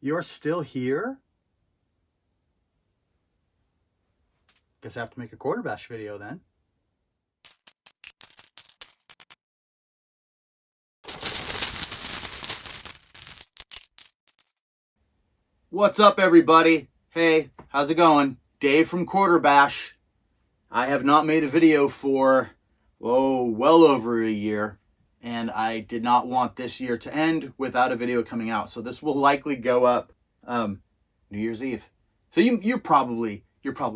You're still here? Guess I have to make a Quarterbash video then. What's up, everybody? Hey, how's it going? Dave from Quarterbash. I have not made a video for, well over a year, and I did not want this year to end without a video coming out. So this will likely go up New Year's Eve. So you're probably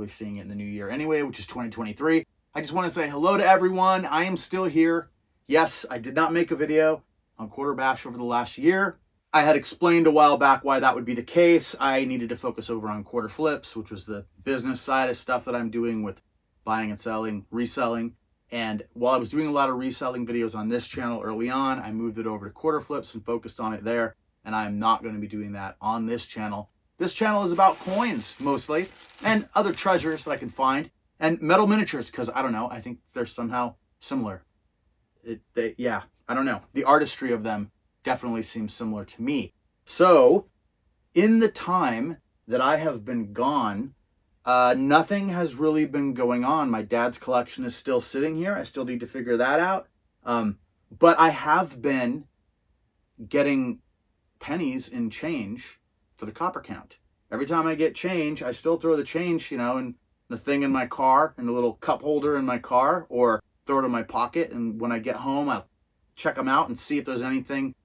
seeing it in the new year anyway, which is 2023. I just want to say hello to everyone. I am still here. Yes, I did not make a video on Quarterbash over the last year. I had explained a while back why that would be the case. I needed to focus over on quarter flips, which was the business side of stuff that I'm doing with buying and selling, reselling. And while I was doing a lot of reselling videos on this channel early on, I moved it over to quarter flips and focused on it there. And I'm not going to be doing that on this channel. This channel is about coins mostly, and other treasures that I can find, and metal miniatures, because I don't know, I think they're somehow similar. Yeah, I don't know. The artistry of them definitely seems similar to me. So, in the time that I have been gone, nothing has really been going on. My dad's collection is still sitting here. I still need to figure that out. But I have been getting pennies in change for the copper count. Every time I get change, I still throw the change, in the thing in my car, in the little cup holder in my car, or throw it in my pocket. And when I get home, I'll check them out and see if there's anything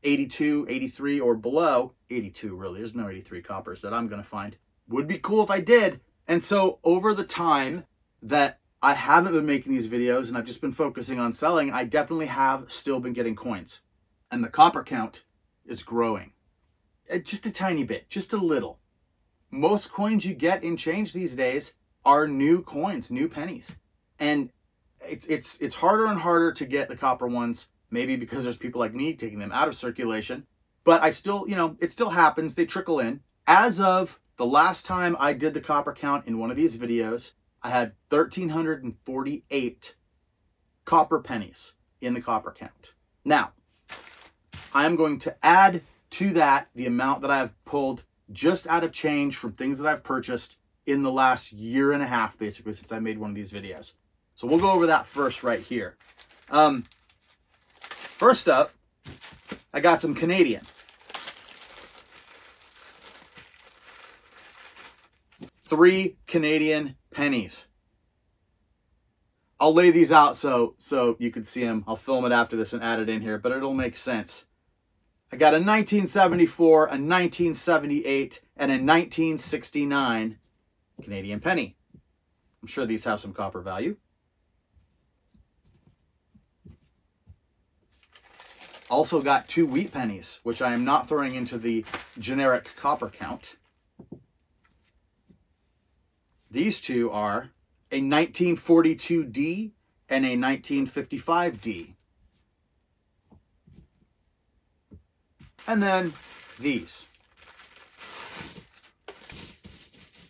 82, 83, or below. 82, really. There's no 83 coppers that I'm going to find. Would be cool if I did. And so over the time that I haven't been making these videos and I've just been focusing on selling, I definitely have still been getting coins. And the copper count is growing. Just a tiny bit, just a little. Most coins you get in change these days are new coins, new pennies. And it's harder and harder to get the copper ones, maybe because there's people like me taking them out of circulation. But I still, it still happens. They trickle in. As of the last time I did the copper count in one of these videos, I had 1,348 copper pennies in the copper count. Now, I'm going to add to that the amount that I've pulled just out of change from things that I've purchased in the last year and a half, basically, since I made one of these videos. So we'll go over that first right here. First up, I got some Canadian. Three Canadian pennies. I'll lay these out so you can see them. I'll film it after this and add it in here, but it'll make sense. I got a 1974, a 1978, and a 1969 Canadian penny. I'm sure these have some copper value. Also got two wheat pennies, which I am not throwing into the generic copper count. These two are a 1942D and a 1955D. And then these.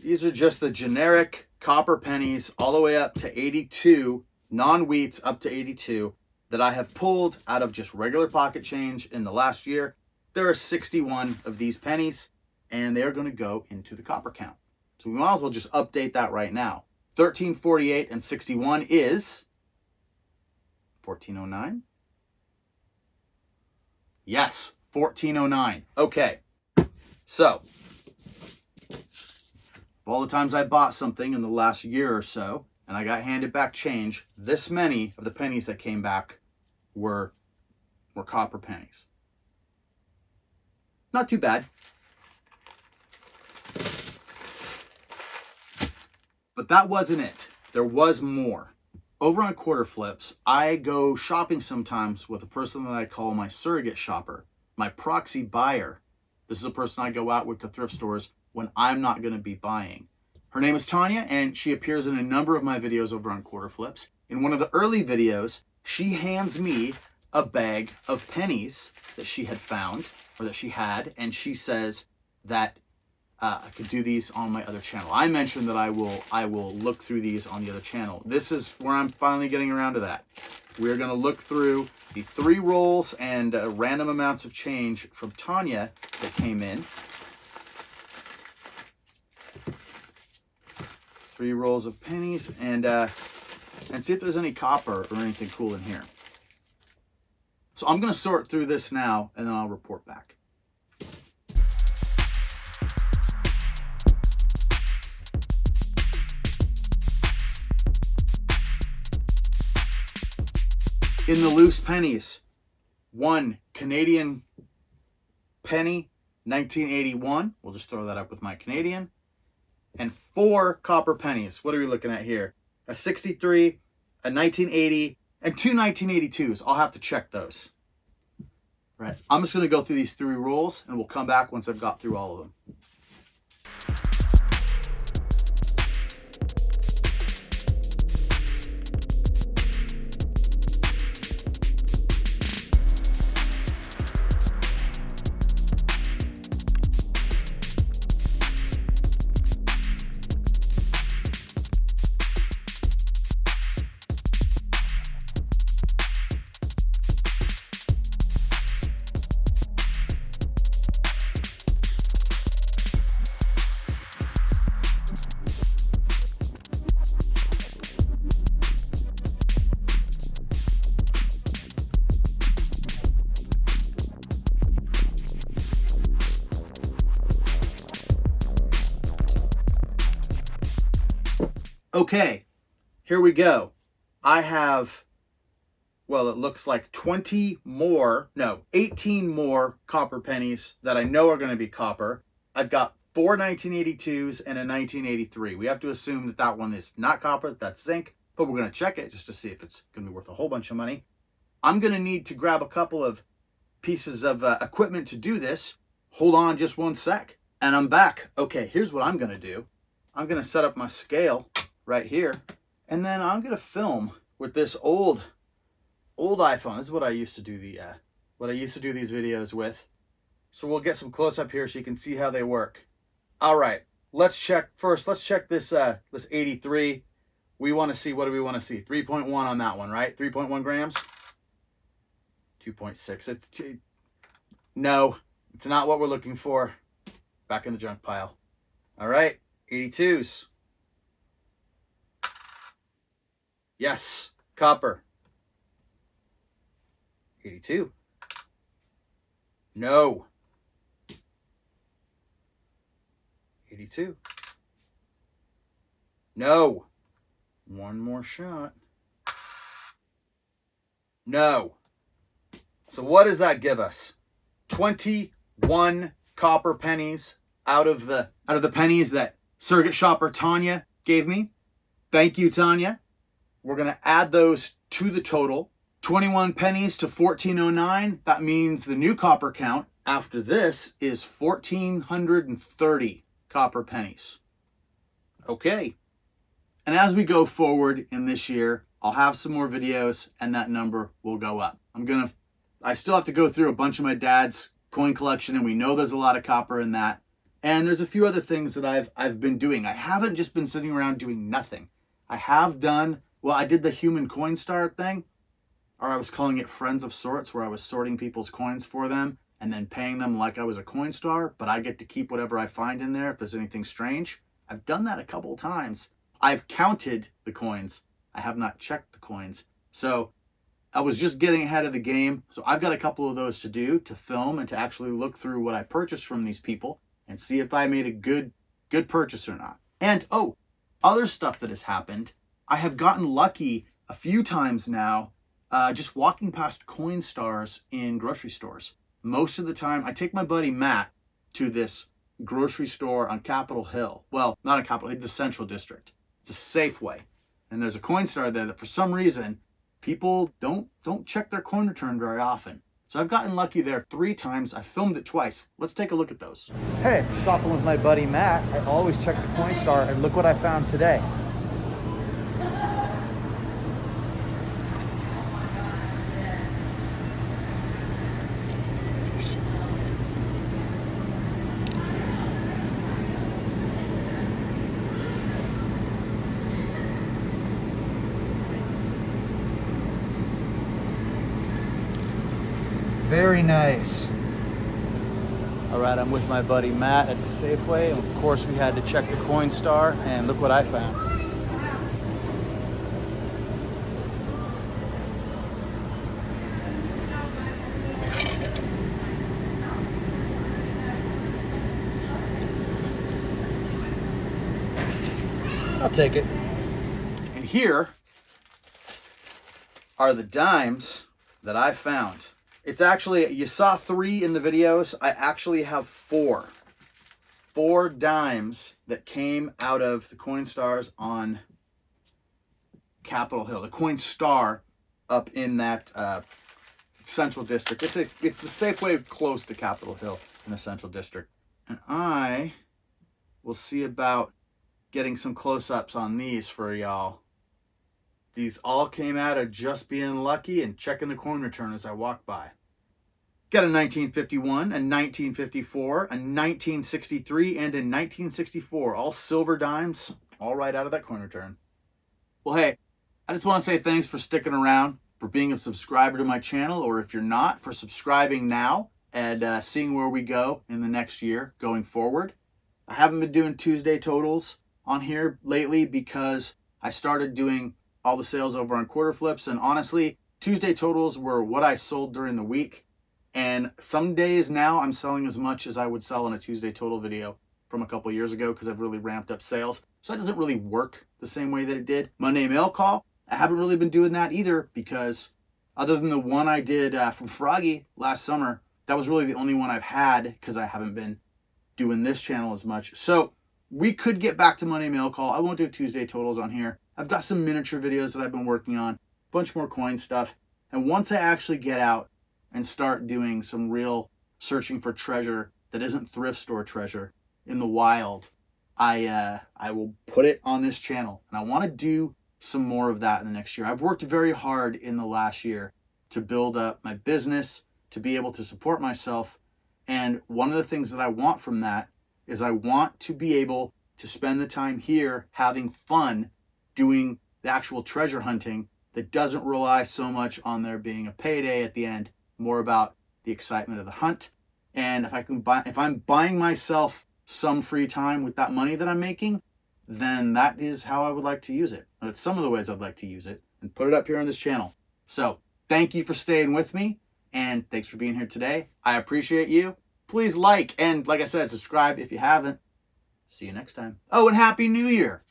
These are just the generic copper pennies all the way up to 82, non-wheats up to 82, that I have pulled out of just regular pocket change in the last year. There are 61 of these pennies, and they're going to go into the copper count. So we might as well just update that right now. 1348 and 61 is 1409. Yes, 1409. Okay. So, all the times I bought something in the last year or so, and I got handed back change, this many of the pennies that came back were copper pennies. Not too bad. But that wasn't it. There was more. Over on Quarter Flips, I go shopping sometimes with a person that I call my surrogate shopper, my proxy buyer. This is a person I go out with to thrift stores when I'm not going to be buying. Her name is Tanya, and she appears in a number of my videos over on Quarter Flips. In one of the early videos, she hands me a bag of pennies that she had found, or that she had, and she says that I could do these on my other channel. I mentioned that I will look through these on the other channel. This is where I'm finally getting around to that. We're going to look through the 3 rolls and random amounts of change from Tanya that came in. 3 rolls of pennies, and see if there's any copper or anything cool in here. So I'm going to sort through this now, and then I'll report back. In the loose pennies, 1 Canadian penny, 1981. We'll just throw that up with my Canadian. And 4 copper pennies. What are we looking at here? A 63, a 1980, and 2 1982s. I'll have to check those. Right. I'm just going to go through these 3 rolls, and we'll come back once I've got through all of them. Okay, here we go. I have, well, it looks like 18 more copper pennies that I know are going to be copper. I've got 4 1982s and a 1983. We have to assume that that one is not copper, that's zinc, but we're going to check it just to see if it's going to be worth a whole bunch of money. I'm going to need to grab a couple of pieces of equipment to do this. Hold on just one sec, and I'm back. Okay, here's what I'm going to do. I'm going to set up my scale right here, and then I'm gonna film with this old iPhone. This is what I used to do these videos with. So we'll get some close up here so you can see how they work. All right, let's check this 83. We want to see, what do we want to see? 3.1 on that one, right? 3.1 grams. 2.6. No, it's not what we're looking for. Back in the junk pile. All right, 82s. Yes, copper. 82. No. 82. No. One more shot. No. So what does that give us? 21 copper pennies out of the pennies that circuit shopper Tanya gave me. Thank you, Tanya. We're going to add those to the total. 21 pennies to 1409. That means the new copper count after this is 1,430 copper pennies. Okay. And as we go forward in this year, I'll have some more videos and that number will go up. I still have to go through a bunch of my dad's coin collection, and we know there's a lot of copper in that. And there's a few other things that I've been doing. I haven't just been sitting around doing nothing. I have done, well, I did the human Coinstar thing, or I was calling it Friends of Sorts, where I was sorting people's coins for them and then paying them like I was a Coinstar, but I get to keep whatever I find in there if there's anything strange. I've done that a couple of times. I've counted the coins. I have not checked the coins. So I was just getting ahead of the game. So I've got a couple of those to do, to film and to actually look through what I purchased from these people and see if I made a good purchase or not. And, oh, other stuff that has happened. I have gotten lucky a few times now just walking past Coinstars in grocery stores. Most of the time, I take my buddy Matt to this grocery store on Capitol Hill. Well, not on Capitol Hill, the Central District. It's a Safeway. And there's a Coinstar there that for some reason, people don't check their coin return very often. So I've gotten lucky there 3 times. I filmed it twice. Let's take a look at those. Hey, shopping with my buddy Matt. I always check the Coinstar, and look what I found today. Very nice. All right, I'm with my buddy Matt at the Safeway. And of course, we had to check the Coinstar, and look what I found. I'll take it. And here are the dimes that I found. It's actually, you saw 3 in the videos. I actually have 4. 4 dimes that came out of the Coinstars on Capitol Hill. The Coinstar up in that Central District. It's the Safeway close to Capitol Hill in the Central District. And I will see about getting some close-ups on these for y'all. These all came out of just being lucky and checking the coin return as I walked by. Got a 1951, a 1954, a 1963, and a 1964. All silver dimes, all right out of that coin return. Well, hey, I just want to say thanks for sticking around, for being a subscriber to my channel, or if you're not, for subscribing now and seeing where we go in the next year going forward. I haven't been doing Tuesday totals on here lately because I started doing all the sales over on Quarter Flips, and honestly, Tuesday totals were what I sold during the week, and some days now I'm selling as much as I would sell in a Tuesday total video from a couple years ago because I've really ramped up sales. So that doesn't really work the same way that it did. Monday mail call, I haven't really been doing that either because other than the one I did from Froggy last summer, that was really the only one I've had because I haven't been doing this channel as much. So we could get back to Monday mail call. I won't do Tuesday totals on here. I've got some miniature videos that I've been working on, a bunch more coin stuff. And once I actually get out and start doing some real searching for treasure that isn't thrift store treasure in the wild, I will put it on this channel. And I want to do some more of that in the next year. I've worked very hard in the last year to build up my business, to be able to support myself. And one of the things that I want from that is I want to be able to spend the time here having fun doing the actual treasure hunting that doesn't rely so much on there being a payday at the end, more about the excitement of the hunt. And if I'm buying myself some free time with that money that I'm making, then that is how I would like to use it. That's some of the ways I'd like to use it and put it up here on this channel. So thank you for staying with me, and thanks for being here today. I appreciate you. Please like, and like I said, subscribe if you haven't. See you next time. Oh, and Happy New Year.